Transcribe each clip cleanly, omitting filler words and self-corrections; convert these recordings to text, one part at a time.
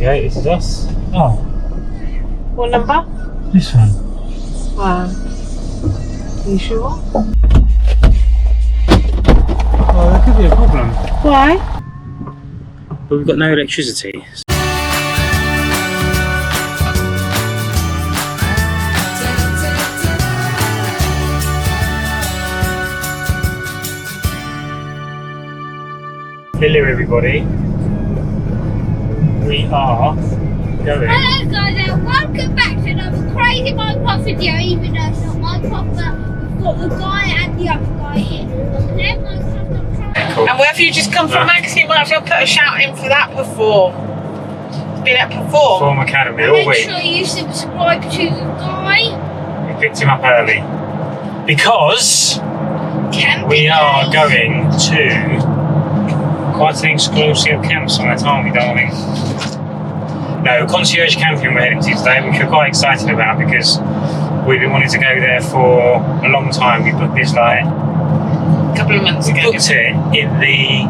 go, this is us. Oh. What number? This one. Wow. Are you sure? Oh, that could be a problem. Why? But we've got no electricity. Hello everybody. We are going. Hello guys and welcome back to another crazy Minecraft video, even though it's not Minecraft, but we've got the guy and the other guy here. Cool. And where have you just come from, Max? You might have to put a shout in for that Perform. It's been at Perform. Perform Academy all Make week. sure you subscribe to the guy. We picked him up early because we are going to quite an exclusive campsite, aren't we, darling? No, Concierge Camping we're heading to today, which we're quite excited about because we've been wanting to go there for a long time. We booked this like A couple of months ago. booked it in the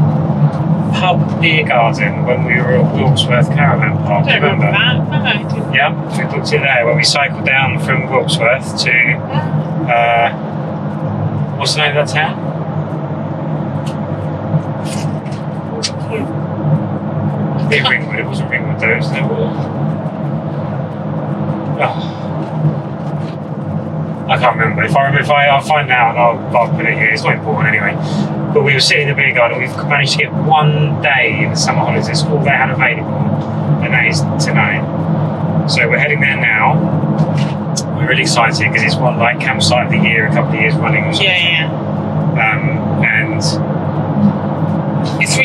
pub beer garden when we were at Wilkesworth Caravan Park. I don't remember that. No, I didn't. Yeah, we booked it there when we cycled down from Wilkesworth to what's the name of that town? It Ringwood, it wasn't Ringwood though, wasn't it? Oh. I can't remember. If I'll find out and I'll put it here. It's not important anyway. But we were sitting in the beer garden. We've managed to get one day in the summer holidays. That's all they had available, and that is tonight. So we're heading there now. We're really excited because it's one like campsite of the year, a couple of years running or something. Yeah. And It's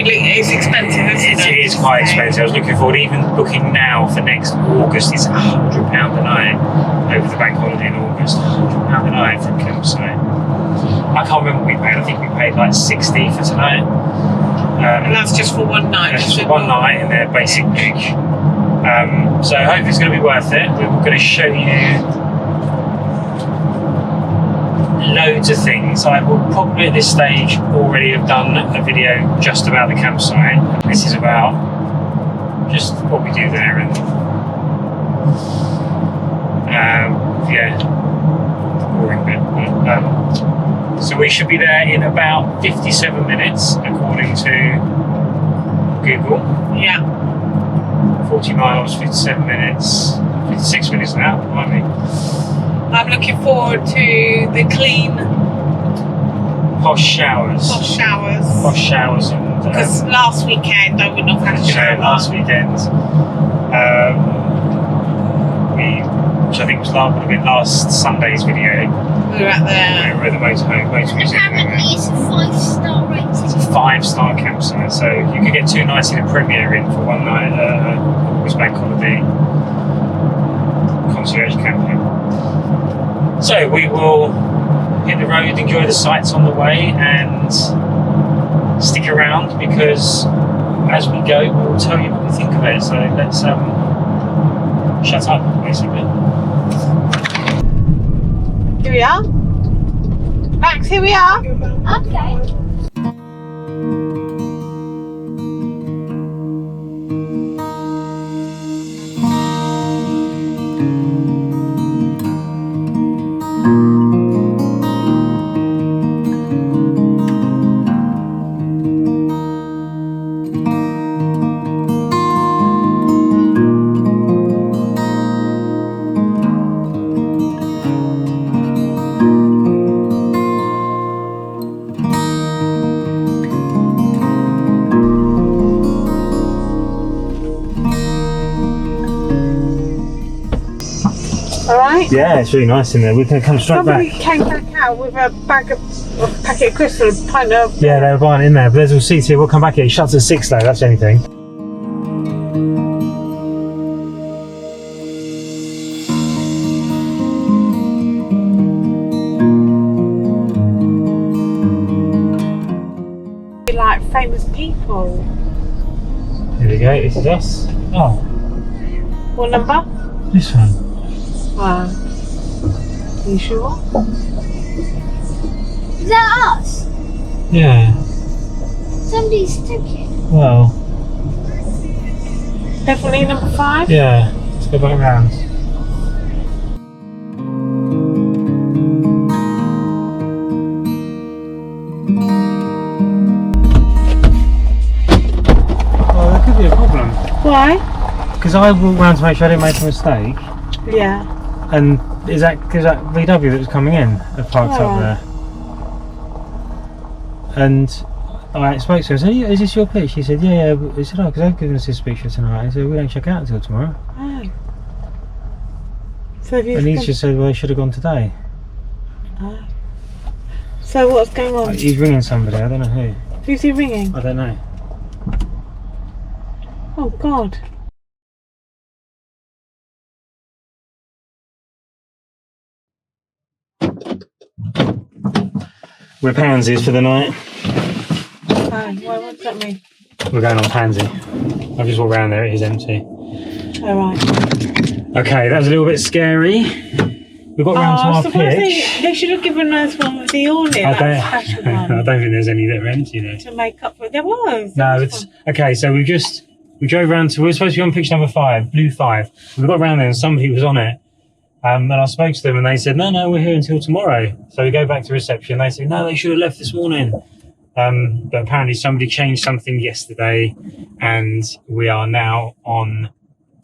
expensive, isn't it? it is quite expensive. I was looking forward, even booking now for next August, it's £100 a night over the bank holiday in August. £100 a night for a campsite. I can't remember what we paid. I think we paid like 60 for tonight. And that's just for one night. That's just one night in their basic rig. So I hope it's going to be worth it. We're going to show you loads of things. I will probably at this stage already have done a video just about the campsite. This is about just what we do there and yeah, the boring bit. So we should be there in about 57 minutes according to Google. Yeah. 40 miles, 57 minutes, 56 minutes now, might be. I'm looking forward to the clean, Posh showers. posh showers. Posh showers and Because last weekend I wouldn't have had a shower. last weekend which I think would have been last Sunday's video. We were at We were at the motor museum. Apparently it's a 5-star rating. It's a 5-star campsite, so you could get 2 nights in a Premier in for one night at August Bank Holiday. Concierge Camping. So we will hit the road, enjoy the sights on the way, and stick around because as we go, we'll tell you what we think of it. So let's shut up, basically. Here we are. Max, here we are. Okay. Alright. Yeah, it's really nice in there. We can come straight Somebody back. came back out with a packet of crystal, a pint of. Yeah, they were buying in there, but there's all seats here. We'll come back here. It shuts at 6 though, that's the only thing. Like famous people. Here we go, this is us. Oh, What number? this one. Wow. Are you sure? Is that us? Yeah, Somebody's took it. well, Definitely number 5? Yeah, let's go back round. Well, there could be a problem. Why? Because I walked round to make sure I didn't make a mistake. Yeah. And is that VW that was coming in that parked up there? And I spoke to her, I said, is this your pitch? She said, yeah. He said, oh, because they've given us this picture tonight. He said, we don't check out until tomorrow. Oh. So have you and he's just said, well, they should have gone today. Oh. So what's going on? He's ringing somebody, I don't know who. Who's he ringing? I don't know. Oh, God. We're pansies for the night. Oh, what's that mean? We're going on Pansy. I've just walked around there, it is empty. Alright. Okay, that was a little bit scary. We got round to our pitch. They should have given us one with the awning. I don't think there's any that are empty though. To make up for it. There was. No, it's okay. So we drove round to. We were supposed to be on pitch number 5, blue 5. We got round there and somebody was on it. And I spoke to them and they said, no, we're here until tomorrow. So we go back to reception. They said, no, they should have left this morning. But apparently somebody changed something yesterday and we are now on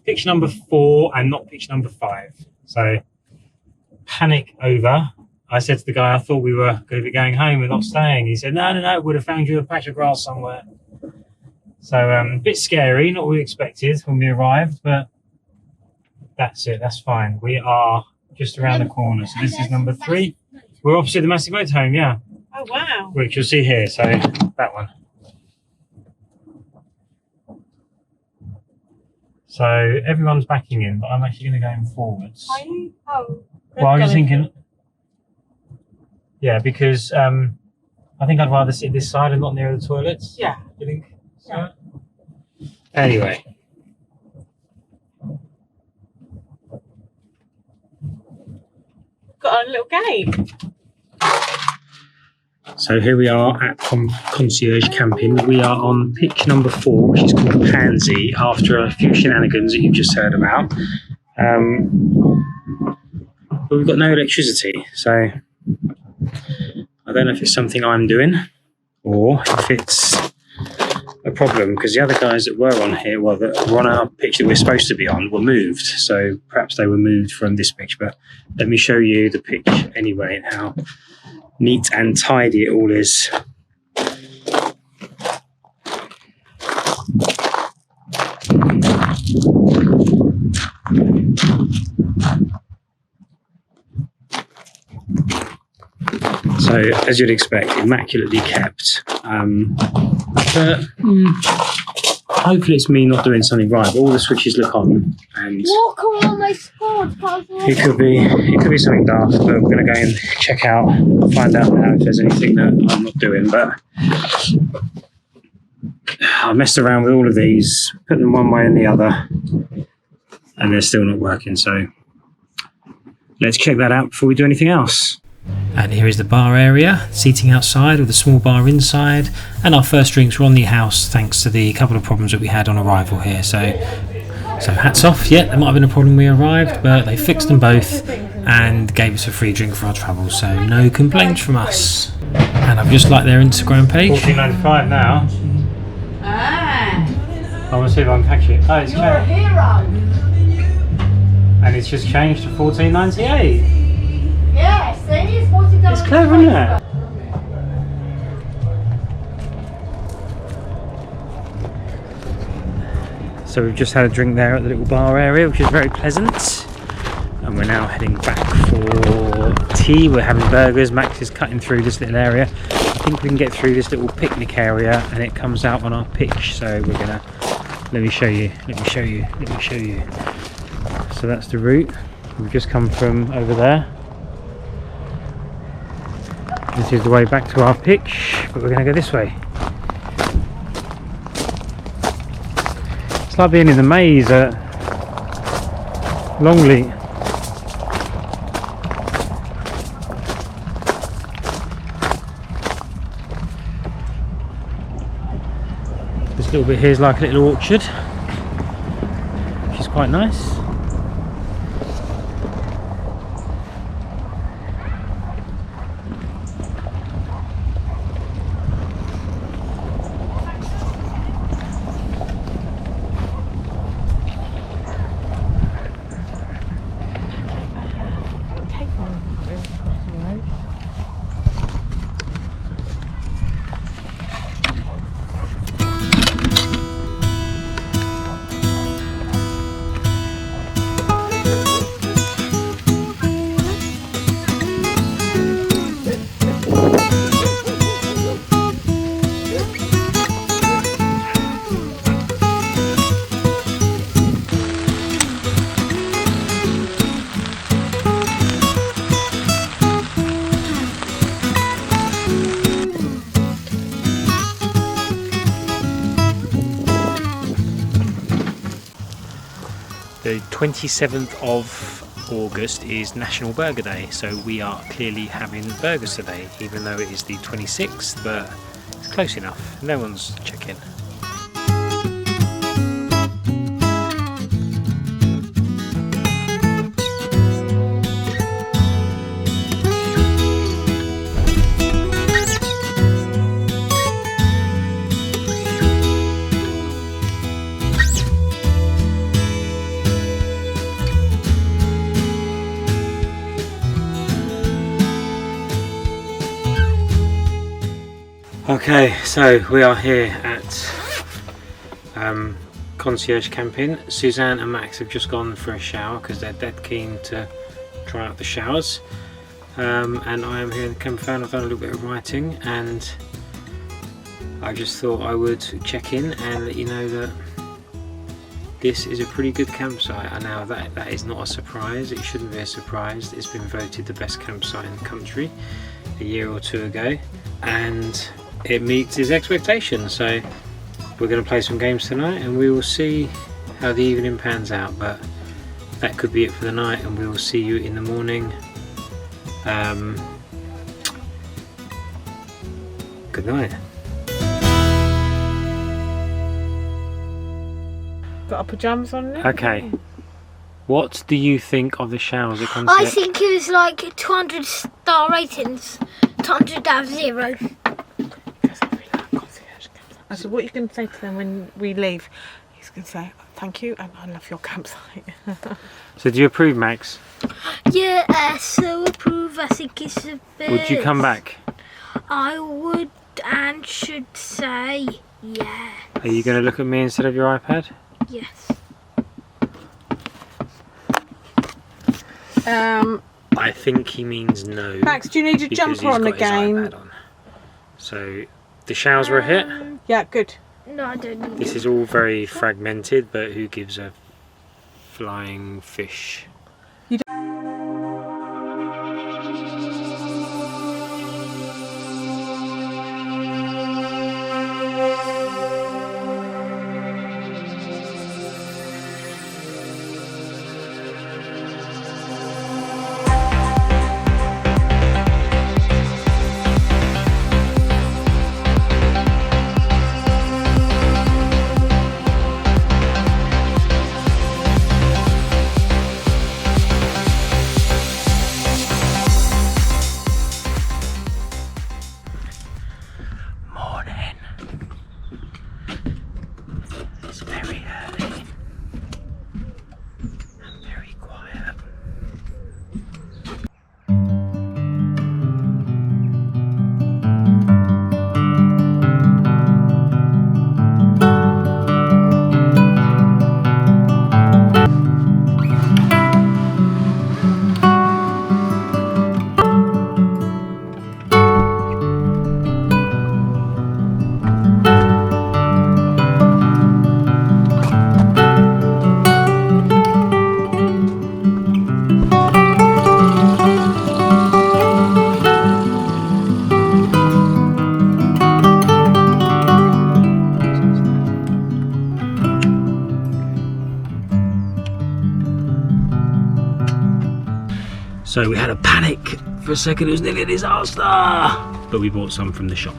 pitch number 4 and not pitch number 5. So panic over. I said to the guy, I thought we were going to be going home and not staying. He said, no, would have found you a patch of grass somewhere. So a bit scary, not what we expected when we arrived, but that's it, that's fine. We are just around the corner. So this is number 3. We're opposite the massive motorhome, yeah. Oh, wow. Which you'll see here, so that one. So everyone's backing in, but I'm actually going to go in forwards. Are you? Oh. Well, I was thinking, yeah, because I think I'd rather sit this side and not near the toilets. Yeah. You think? So? Yeah. Anyway. Got a little game. So here we are at Concierge Camping. We are on pitch number 4, which is called Pansy, after a few shenanigans that you've just heard about. But we've got no electricity, so I don't know if it's something I'm doing or if it's a problem, because the other guys that were on here, well, that were on our pitch that we're supposed to be on, were moved. So perhaps they were moved from this pitch, but let me show you the pitch anyway and how neat and tidy it all is. So, as you'd expect, immaculately kept. But hopefully it's me not doing something right. But all the switches look on, and Walker almost scored. it could be something daft. But we're going to go and check out, find out now if there's anything that I'm not doing. But I messed around with all of these, put them one way and the other, and they're still not working. So let's check that out before we do anything else. And here is the bar area, seating outside with a small bar inside, and our first drinks were on the house thanks to the couple of problems that we had on arrival here. So hats off. Yeah, there might have been a problem when we arrived, but they fixed them both and gave us a free drink for our travel, so no complaints from us. And I've just liked their Instagram page. $14.95 now. I want to see if I can catch it. Oh, it's changed. You're a hero. And it's just changed to $14.98. Yes, it's It's clever, isn't it? So we've just had a drink there at the little bar area, which is very pleasant. And we're now heading back for tea. We're having burgers. Max is cutting through this little area. I think we can get through this little picnic area and it comes out on our pitch. So we're gonna, let me show you. So that's the route. We've just come from over there. This is the way back to our pitch, but we're going to go this way. It's like being in the maze at Longley. This little bit here is like a little orchard. quite nice. The 27th of August is National Burger Day, so we are clearly having burgers today, even though it is the 26th, but it's close enough. No one's checking. Okay, so we are here at Concierge Camping. Suzanne and Max have just gone for a shower because they're dead keen to try out the showers. And I am here in the campground. I've done a little bit of writing and I just thought I would check in and let you know that this is a pretty good campsite. And now that is not a surprise. It shouldn't be a surprise. It's been voted the best campsite in the country a year or two ago, and it meets his expectations. So we're going to play some games tonight and we will see how the evening pans out, but that could be it for the night and we will see you in the morning. Good night. Got our pyjamas on now? Okay, what do you think of the showers at Concierge? I think it was like 200 star ratings. 200 out of 0. I said, what are you going to say to them when we leave? He's going to say, thank you and I love your campsite. So do you approve, Max? Yeah, so approve. I think it's a bit... Would you come back? I would and should say yeah. Are you going to look at me instead of your iPad? Yes. I think he means no. Max, do you need a jumper on the game? So the showers were a hit. Yeah, good. No, I don't need This is all very fragmented, but who gives a flying fish? So we had a panic for a second, it was nearly a disaster, but we bought some from the shop.